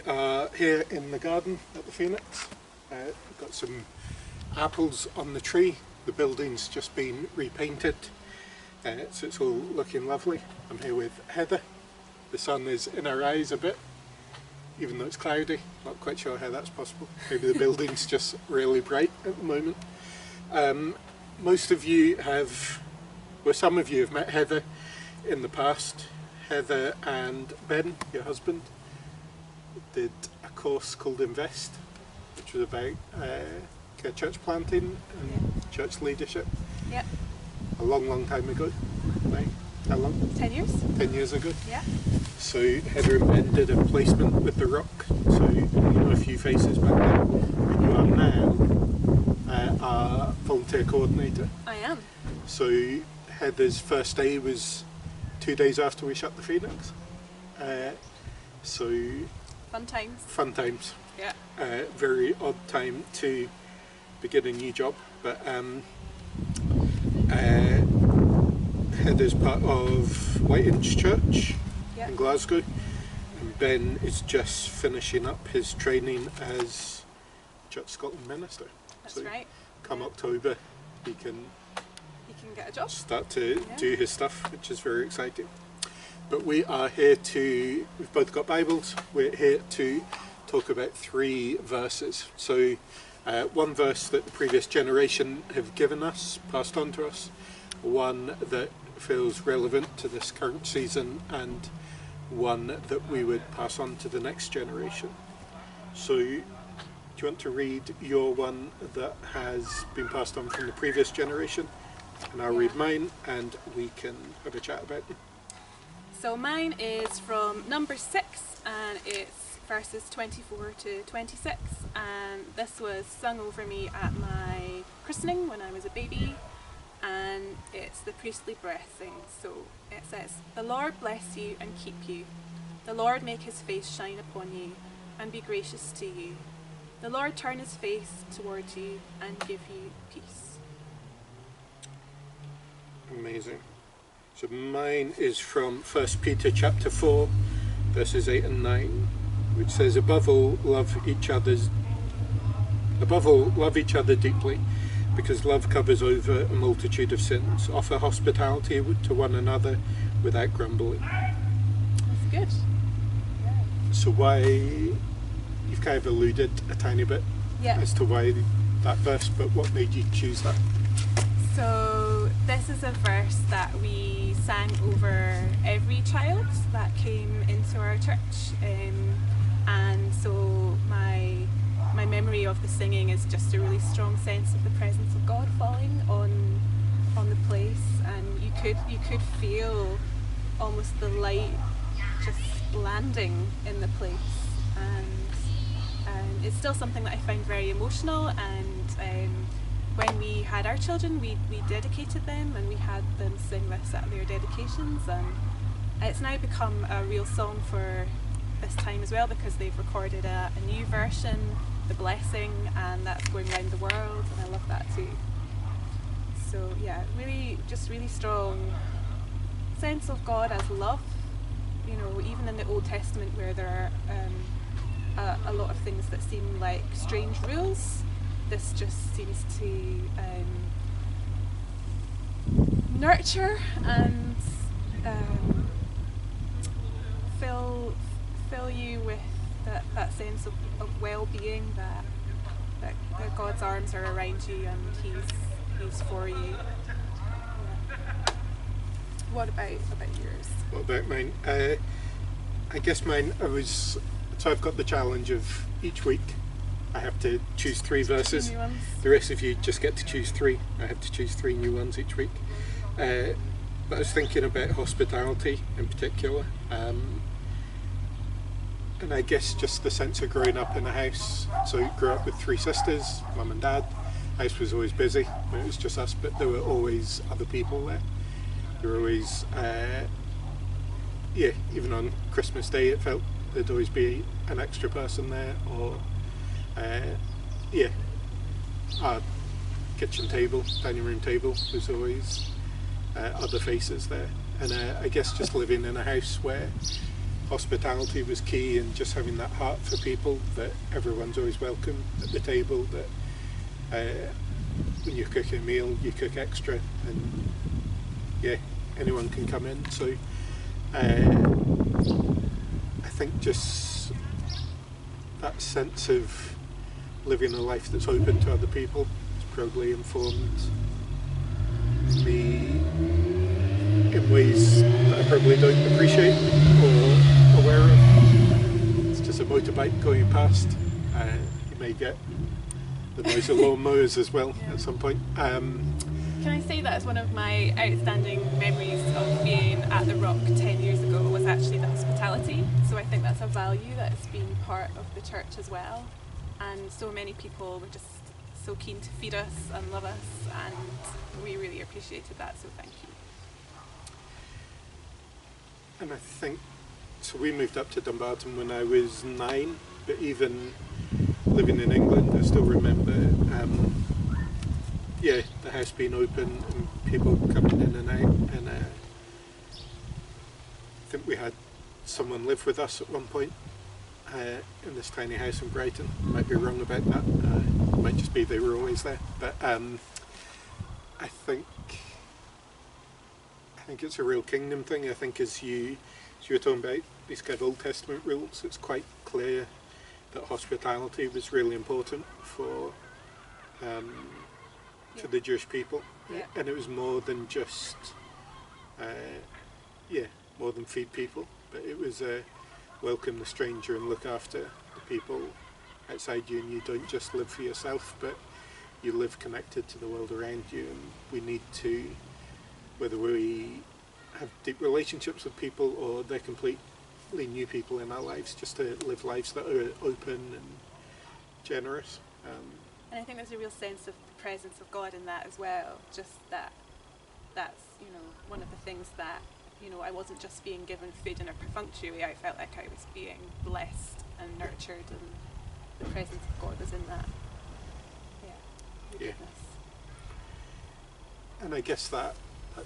We are here in the garden at the Phoenix. We've got some apples on the tree. The building's just been repainted, so it's all looking lovely. I'm here with Heather. The sun is in our eyes a bit, even though it's cloudy. Not quite sure how that's possible. Maybe the building's just really bright at the moment. Most of you have, well, some of you have met Heather in the past. Heather and Ben, your husband, did a course called Invest, which was about church planting and church leadership. Yeah. A long time ago. Right? How long? 10 years. 10 years ago. Yeah. So Heather and Ben did a placement with The Rock. So you know a few faces back then. And you are now our volunteer coordinator. I am. So Heather's first day was 2 days after we shut the Phoenix. So fun times. Fun times. Yeah. Very odd time to begin a new job, but Heather's part of Whiteinch Church in Glasgow, and Ben is just finishing up his training as Church Scotland minister. That's so right. Come October, he can get a job. Start to do his stuff, which is very exciting. But we are here to, we've both got Bibles, we're here to talk about 3 verses. So one verse that the previous generation have given us, passed on to us, one that feels relevant to this current season, and one that we would pass on to the next generation. So do you want to read your one that has been passed on from the previous generation? And I'll read mine and we can have a chat about them. So mine is from Numbers 6 and it's verses 24 to 26, and this was sung over me at my christening when I was a baby, and it's the priestly blessing. So it says, "The Lord bless you and keep you. The Lord make his face shine upon you and be gracious to you. The Lord turn his face towards you and give you peace." Amazing. So mine is from 1 Peter chapter 4, verses 8 and 9, which says, above all, love each other deeply, because love covers over a multitude of sins. Offer hospitality to one another without grumbling. That's good. Yeah. So why, you've kind of alluded a tiny bit as to why that verse, but what made you choose that? So this is a verse that we sang over every child that came into our church, and so my memory of the singing is just a really strong sense of the presence of God falling on the place, and you could feel almost the light just landing in the place, and it's still something that I find very emotional. And when we had our children, we dedicated them and we had them sing this at their dedications, and it's now become a real song for this time as well, because they've recorded a new version, The Blessing, and that's going around the world, and I love that too. So yeah, really strong sense of God as love, you know, even in the Old Testament where there are a lot of things that seem like strange rules. This just seems to nurture and fill you with that sense of well-being, that God's arms are around you and He's for you. Yeah. What about yours? What about mine? I guess mine, so I've got the challenge of each week I have to choose 3 verses. New ones. The rest of you just get to choose 3. I have to choose 3 new ones each week. But I was thinking about hospitality in particular. And I guess just the sense of growing up in a house. So I grew up with 3 sisters, mum and dad. House was always busy when it was just us, but there were always other people there. There were always, even on Christmas Day it felt there'd always be an extra person there, or our kitchen table, dining room table was always other faces there. And I guess just living in a house where hospitality was key, and just having that heart for people, that everyone's always welcome at the table, that when you cook a meal you cook extra, and yeah, anyone can come in. So I think just that sense of living a life that's open to other people has probably informed me in ways that I probably don't appreciate or aware of. It's just a motorbike going past. You may get the noise of lawnmowers as well at some point. Can I say that as one of my outstanding memories of being at the Rock 10 years ago was actually the hospitality. So I think that's a value that has been part of the church as well. And so many people were just so keen to feed us and love us, and we really appreciated that, so thank you. And I think, so we moved up to Dumbarton when I was 9, but even living in England, I still remember the house being open and people coming in and out, and I think we had someone live with us at one point in this tiny house in Brighton. I might be wrong about that, it might just be they were always there, but I think it's a real kingdom thing. I think as you were talking about these kind of Old Testament rules, it's quite clear that hospitality was really important for the Jewish people, and it was more than just more than feed people, but it was welcome the stranger and look after the people outside you, and you don't just live for yourself, but you live connected to the world around you. And we need to, whether we have deep relationships with people or they're completely new people in our lives, just to live lives that are open and generous. And I think there's a real sense of the presence of God in that as well. Just that's one of the things that I wasn't just being given food in a perfunctory way. I felt like I was being blessed and nurtured, and the presence of God was in that. Goodness. And I guess that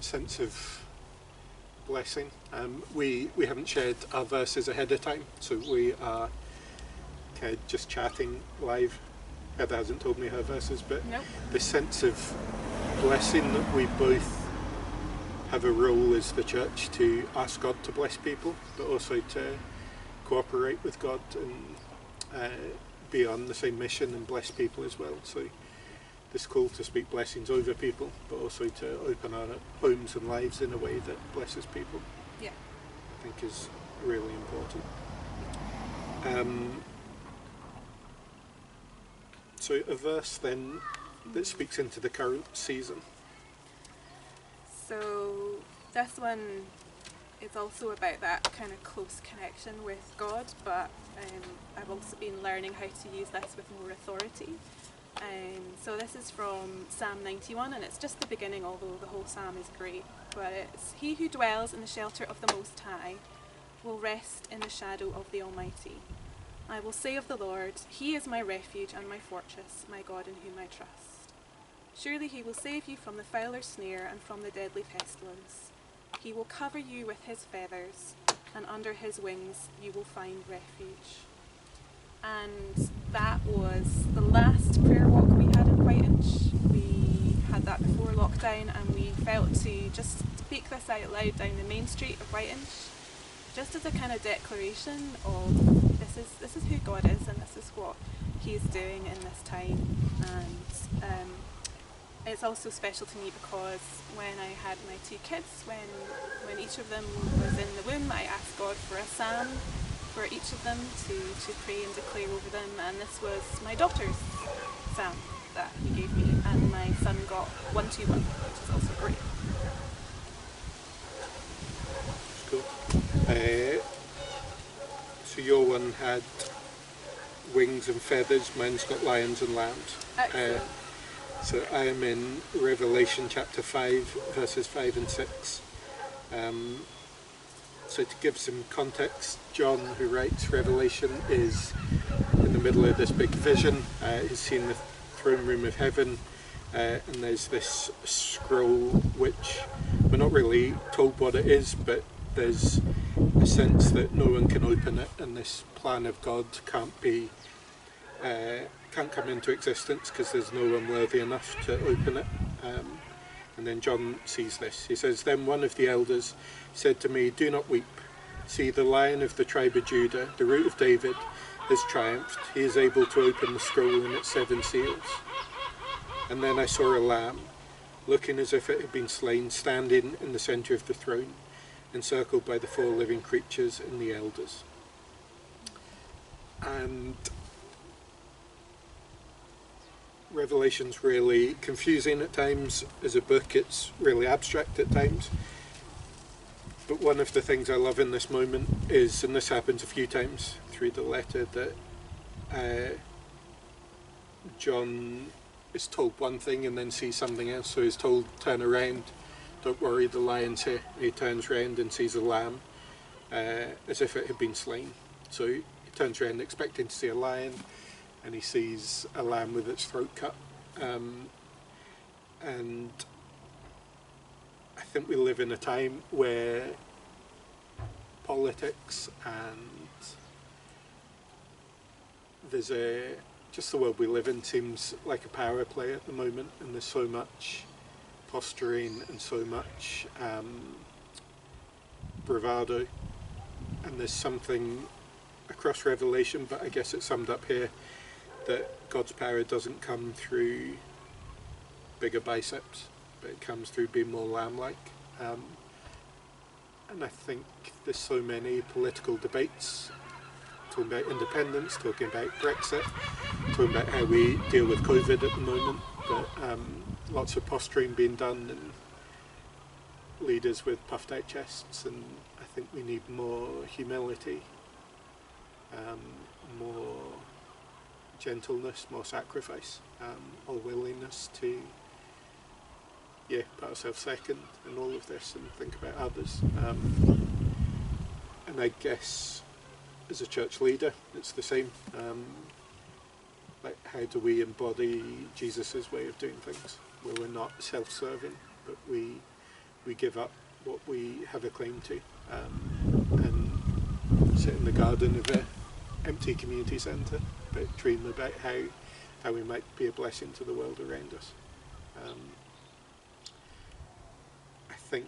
sense of blessing. We haven't shared our verses ahead of time, so we are kind of just chatting live. Heather hasn't told me her verses, but nope. The sense of blessing that we both have a role as the church to ask God to bless people, but also to cooperate with God and be on the same mission and bless people as well. So this call to speak blessings over people, but also to open our homes and lives in a way that blesses people, I think is really important. So a verse then that speaks into the current season. So this one is also about that kind of close connection with God, but I've also been learning how to use this with more authority. So this is from Psalm 91, and it's just the beginning, although the whole psalm is great. But it's, "He who dwells in the shelter of the Most High will rest in the shadow of the Almighty. I will say of the Lord, He is my refuge and my fortress, my God in whom I trust. Surely He will save you from the fowler's snare and from the deadly pestilence. He will cover you with His feathers, and under His wings you will find refuge." And that was the last prayer walk we had in Whiteinch. We had that before lockdown, and we felt to just speak this out loud down the main street of Whiteinch, just as a kind of declaration of this is who God is, and this is what He is doing in this time. And it's also special to me because when I had my 2 kids, when each of them was in the womb, I asked God for a psalm for each of them to pray and declare over them, and this was my daughter's psalm that He gave me, and my son got 121, which is also great. Cool. So your one had wings and feathers, mine's got lions and lambs. Excellent. So I am in Revelation chapter 5, verses 5 and 6. So to give some context, John, who writes Revelation, is in the middle of this big vision. He's seen the throne room of heaven, and there's this scroll which we're not really told what it is, but there's a sense that no one can open it, and this plan of God can't come into existence because there's no one worthy enough to open it. And then John sees this. He says, "Then one of the elders said to me, 'Do not weep. See, the Lion of the tribe of Judah, the Root of David, has triumphed. He is able to open the scroll and its 7 seals.' And then I saw a lamb, looking as if it had been slain, standing in the centre of the throne, encircled by the 4 living creatures and the elders." And Revelation's really confusing at times as a book. It's really abstract at times. But one of the things I love in this moment is, and this happens a few times through the letter, that John is told one thing and then sees something else. So he's told, "Turn around, don't worry, the lion's here." He turns around and sees a lamb as if it had been slain. So he turns around expecting to see a lion, and he sees a lamb with its throat cut. And I think we live in a time where politics and just the world we live in seems like a power play at the moment, and there's so much posturing and so much bravado, and there's something across Revelation, but I guess it's summed up here, that God's power doesn't come through bigger biceps, but it comes through being more lamb-like. And I think there's so many political debates, talking about independence, talking about Brexit, talking about how we deal with COVID at the moment, but lots of posturing being done and leaders with puffed out chests, and I think we need more humility, more gentleness, more sacrifice, or willingness to put ourselves second in all of this and think about others. And I guess as a church leader it's the same. Like, how do we embody Jesus' way of doing things, where we're not self-serving, but we give up what we have a claim to, and sit in the garden of an empty community centre, but dream about how we might be a blessing to the world around us. I think,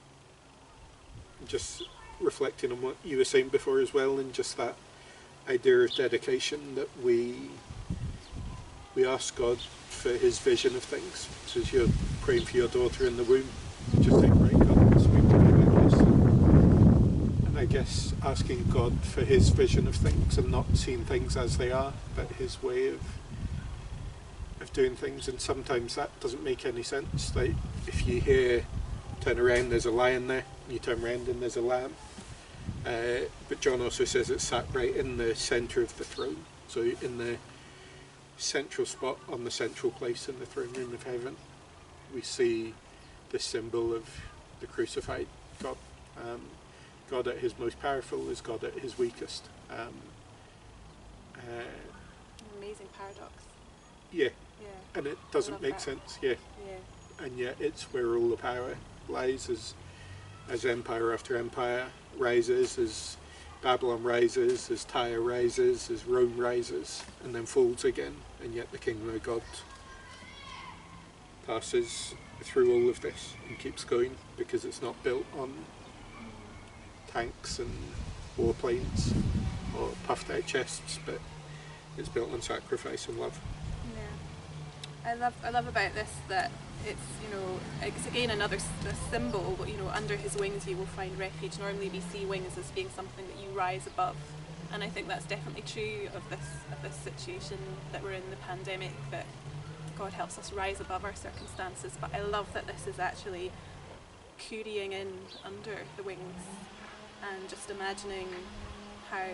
just reflecting on what you were saying before as well, and just that idea of dedication, that we ask God for his vision of things. So as you're praying for your daughter in the womb, you just think, right, God, speak to me about this. And I guess asking God for his vision of things, and not seeing things as they are, but his way of doing things. And sometimes that doesn't make any sense. Like, if you hear, turn around, there's a lion there, and you turn around and there's a lamb. But John also says it's sat right in the centre of the throne, so in the central spot, on the central place in the throne room of heaven, we see the symbol of the crucified God. God at his most powerful is God at his weakest. Amazing paradox. Yeah, and it doesn't make that. sense. And yet it's where all the power lies, as empire after empire rises, as Babylon rises, as Tyre rises, as Rome rises, and then falls again, and yet the kingdom of God passes through all of this and keeps going, because it's not built on tanks and warplanes or puffed out chests, but it's built on sacrifice and love. I love about this that it's, it's again another symbol, under his wings you will find refuge. Normally we see wings as being something that you rise above, and I think that's definitely true of this situation that we're in, the pandemic, that God helps us rise above our circumstances. But I love that this is actually carrying in under the wings, and just imagining how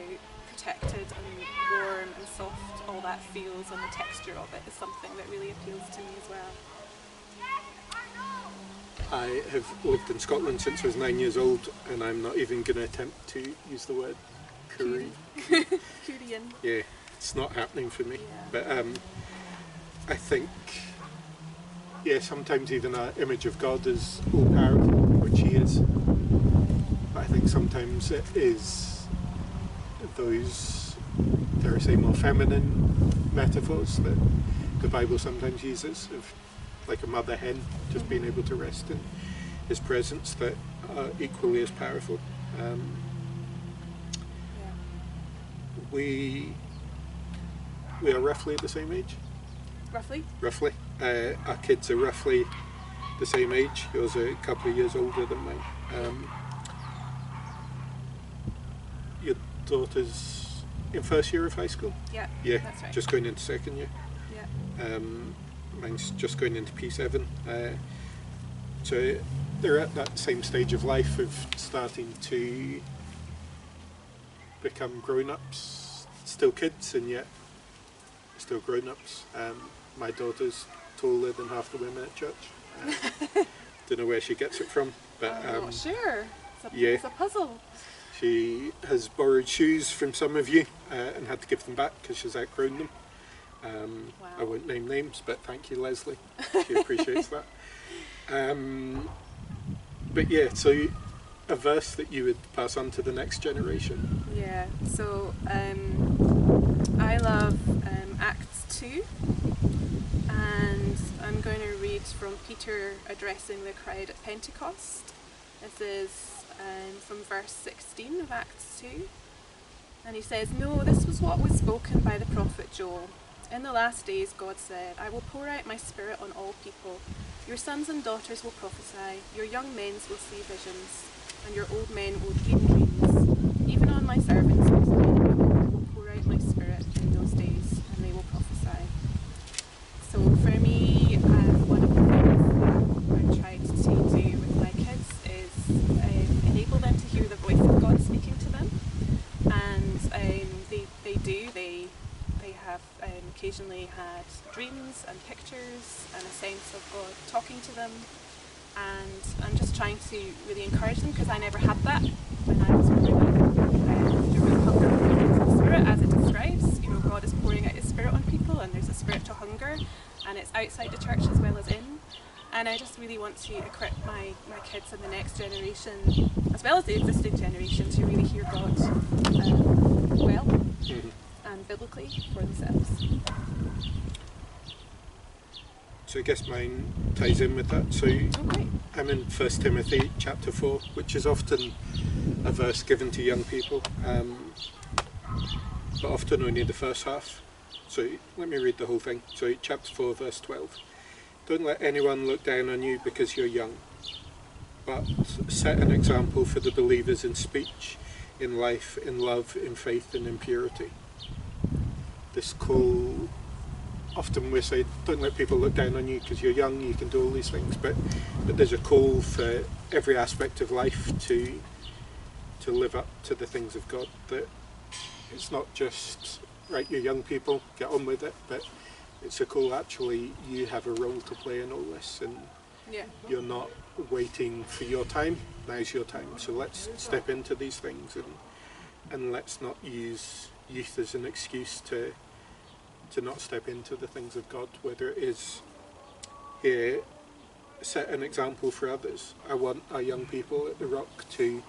protected and warm and soft all that feels, and the texture of it is something that really appeals to me as well. I have lived in Scotland since I was 9 years old, and I'm not even going to attempt to use the word curry. Korean. Yeah, it's not happening for me. Yeah. But I think, sometimes even our image of God is all powerful, which he is. But I think sometimes it is those, dare I say, more feminine metaphors that the Bible sometimes uses, of like a mother hen just being able to rest in his presence, that are equally as powerful. We are roughly the same age. Roughly. Our kids are roughly the same age. Yours are a couple of years older than mine. Your daughter's in first year of high school? Yeah, that's right. Just going into second year. Yeah. Mine's just going into P7. So they're at that same stage of life of starting to become grown-ups, still kids and yet still grown-ups. My daughter's taller than half the women at church. Don't know where she gets it from, but I'm not sure. yeah. It's a puzzle. She has borrowed shoes from some of you and had to give them back because she's outgrown them. Wow. I won't name names, but thank you, Leslie. She appreciates that. But yeah, so a verse that you would pass on to the next generation. Yeah, so I love Acts 2, and I'm going to read from Peter addressing the crowd at Pentecost. This is from verse 16 of Acts 2, and he says, "No, this was what was spoken by the prophet Joel. In the last days, God said, I will pour out my spirit on all people. Your sons and daughters will prophesy, your young men will see visions, and your old men will dream dreams. Even on my servants, I will pour out my spirit in those days, and they will prophesy." So for me, one of the things that I've tried to do with my kids is enable them to hear the voice of God speaking to them. And they have occasionally had dreams and pictures and a sense of God talking to them, and I'm just trying to really encourage them, because I never had that when I was growing up. There was hunger for the Spirit, as it describes. You know, God is pouring out His Spirit on people, and there's a spiritual hunger, and it's outside the church as well as in. And I just really want to equip my kids and the next generation, as well as the existing generation, to really hear God well and biblically for themselves. So I guess mine ties in with that. So Okay. I'm in 1 Timothy chapter 4, which is often a verse given to young people, but often only the first half. So let me read the whole thing. So chapter 4, verse 12. "Don't let anyone look down on you because you're young, but set an example for the believers in speech, in life, in love, in faith, and in purity." This call, often we say, don't let people look down on you because you're young, you can do all these things, but there's a call for every aspect of life to live up to the things of God. That it's not just, right, you're young people, get on with it, but it's a call, actually, you have a role to play in all this, and you're not waiting for your time, now's your time. So let's step into these things, and let's not use youth as an excuse to not step into the things of God, whether it is here, set an example for others. I want our young people at the Rock to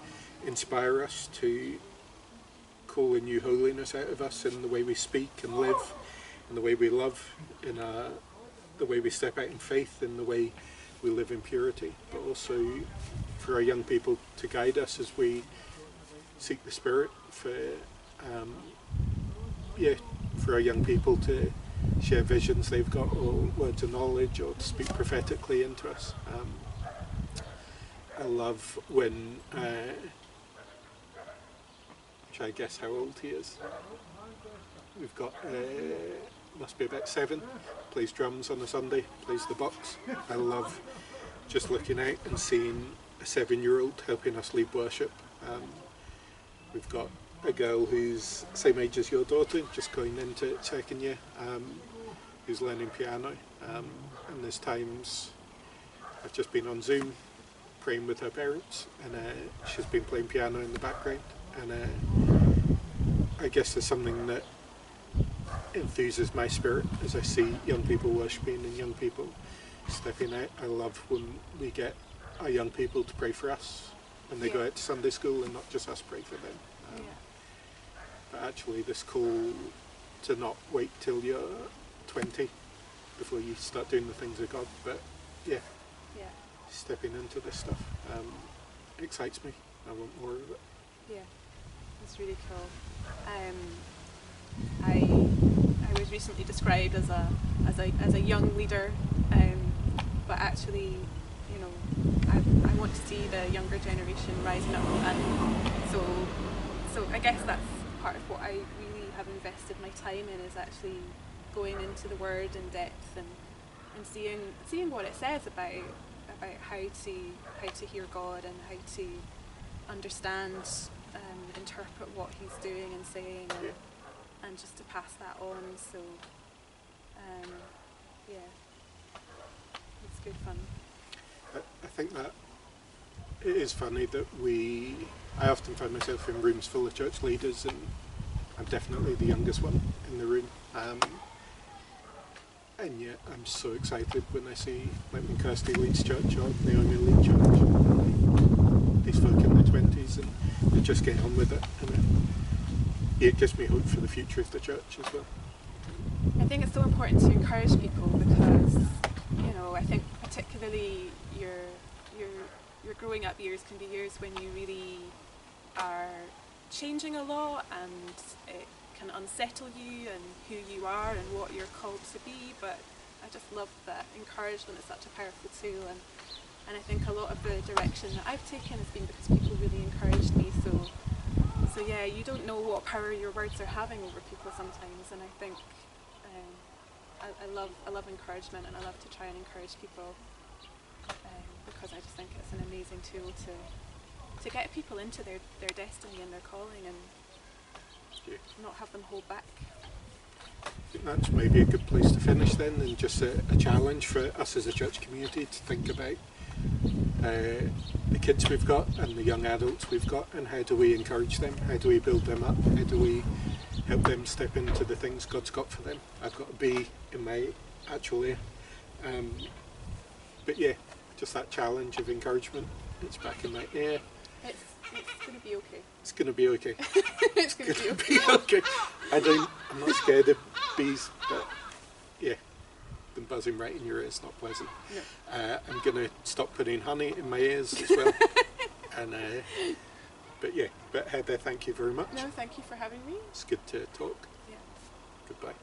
inspire us, to call a new holiness out of us in the way we speak and live, in the way we love, in the way we step out in faith, in the way we live in purity, but also for our young people to guide us as we seek the Spirit, for our young people to share visions they've got, or words of knowledge, or to speak prophetically into us. I love when, try to guess how old he is. We've got, must be about 7, plays drums on a Sunday, plays the box. I love just looking out and seeing a 7-year-old helping us lead worship. We've got a girl who's same age as your daughter, just going into second year, who's learning piano, and there's times I've just been on Zoom praying with her parents, and she's been playing piano in the background, and I guess there's something that enthuses my spirit as I see young people worshipping and young people stepping out. I love when we get our young people to pray for us when they go out to Sunday school, and not just us pray for them. but actually this call to not wait till you're 20 before you start doing the things of God. But yeah, Yeah. stepping into this stuff excites me. I want more of it. Yeah, it's really cool. I was recently described as a young leader, but actually, you know, I want to see the younger generation rising up, and so I guess that's part of what I really have invested my time in, is actually going into the Word in depth and seeing what it says about how to hear God and how to understand, interpret what He's doing and saying, and just to pass that on. So yeah, it's good fun. I think that it is funny that I often find myself in rooms full of church leaders, and I'm definitely the youngest one in the room. And yet I'm so excited when I see, like when Kirsty leads church or Naomi leads church, these folk in their 20s, and they just get on with it. And it gives me hope for the future of the church as well. I think it's so important to encourage people because, you know, I think particularly your growing up years can be years when you really are changing a lot, and it can unsettle you and who you are and what you're called to be. But I just love that encouragement is such a powerful tool, and I think a lot of the direction that I've taken has been because people really encouraged me. So yeah, you don't know what power your words are having over people sometimes, and I think I love encouragement, and I love to try and encourage people because I just think it's an amazing tool to get people into their destiny and their calling, and not have them hold back. I think that's maybe a good place to finish then, and just a challenge for us as a church community to think about the kids we've got and the young adults we've got, and how do we encourage them, how do we build them up, how do we help them step into the things God's got for them. I've got a bee in my actual ear, but yeah, just that challenge of encouragement. It's back in my ear. It's going to be okay. It's going to be okay. It's going to be okay. I'm not scared of bees, but yeah, them buzzing right in your ear is not pleasant. No. I'm going to stop putting honey in my ears as well. But Heather, thank you very much. No, thank you for having me. It's good to talk. Yeah. Goodbye.